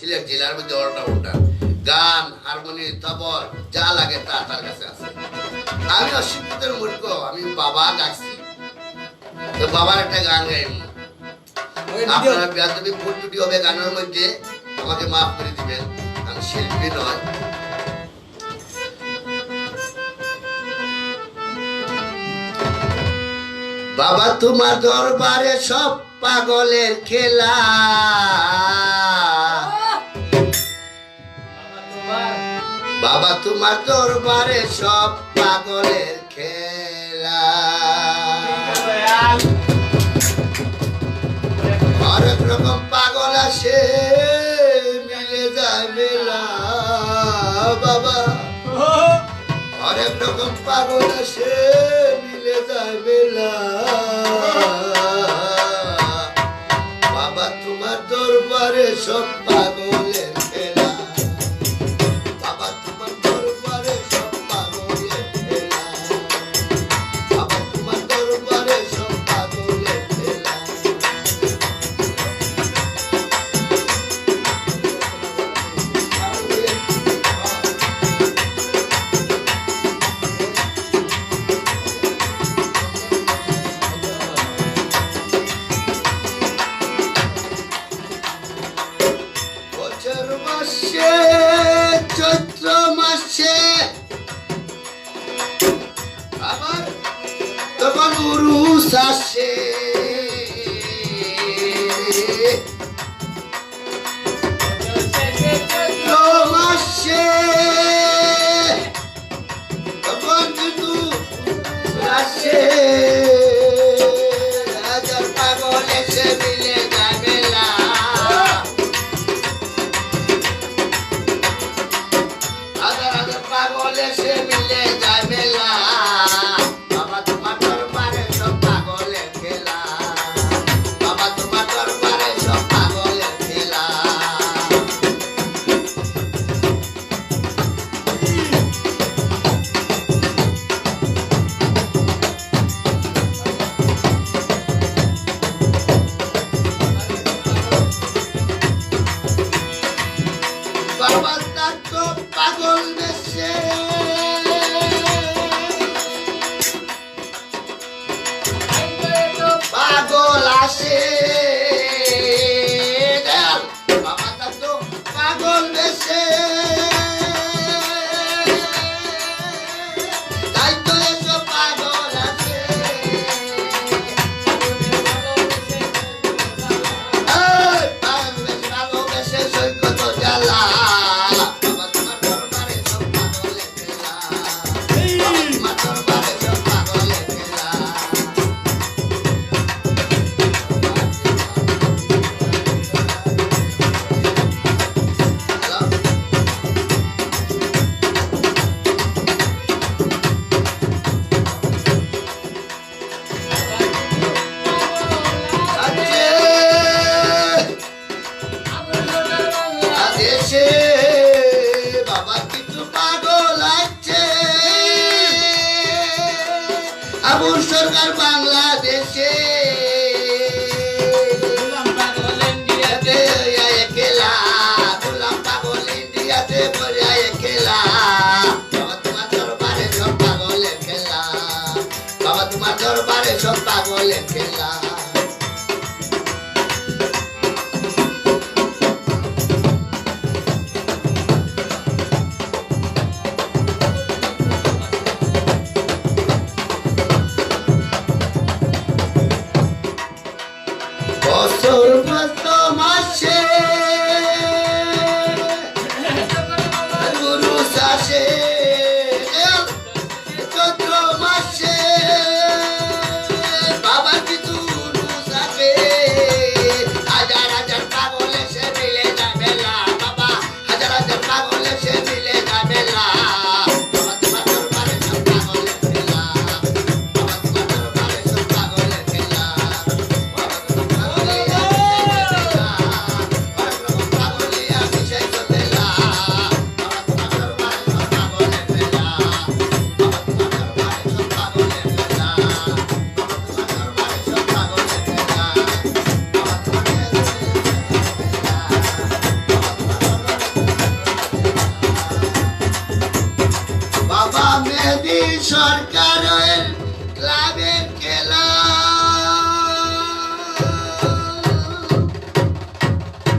সিলেট জেলার মধ্যে অলরাউন্ডার, গান, হারমোনি, তবল যা লাগে তা তার কাছে আছে। আমি অশিক্ষিতের মূর্খ, আমি বাবা ডাকছি, তো বাবার একটা গান গাইব। আপনারা বেয়াদবি ভুল ত্রুটি হবে গানের মধ্যে, আমাকে মাফ করে দিবেন, আমি শিল্পী নয়। বাবা তোমার দরবারে সব পাগলের খেলা, বাবা তোমার দরবারে সব পাগলের খেলা, হরেক রকম পাগল আসে মিলে যায় মেলা, বাবা হরেক রকম পাগল আসে মিলে যায় মেলা, বাবা তোমার দরবারে সব পাগলের খেলা, বাবা তোমার দরবারে সব পাগলের খেলা, বাবা তোমার দরবারে সব পাগলের খেলা। বছর মাসে চৈত্র মাসে আবার তখন উরুস আসে, চৈত্র মাসে তখন কিন্তু আসে, হাজার পাগল এসে মিলে যায় মেলা, হাজার হাজার পাগল এসে মিলে যায় মেলা, বাবা তোমার দরবারে সব পাগলের খেলা, বাবা তোমার দরবারে সব পাগলের খেলা। বাবা তার তো পাগল দেশে, পাগল আসে, বাবা তার তো পাগল দেশে, তাই তো এসব পাগল আসে, ভালোবেসে সৈকত জ্বালা, বাবা তোমার দরবারে সব পাগলের খেলা, বাবা তোমার দরবারে সব পাগলের খেলা। দেশে বাবা কিছু পাগল আছে, আবুল সরকার বাংলাদেশে, গোলাম পাগল ইন্ডিয়াতে একলা, গোলাম পাগল ইন্ডিয়াতে পড়ে একলা, বাবা তোমার দরবারে সব পাগলের খেলা, বাবা তোমার দরবারে সব পাগলের খেলা। বাবা মেহেদি সরকারের ক্লাবের খেলা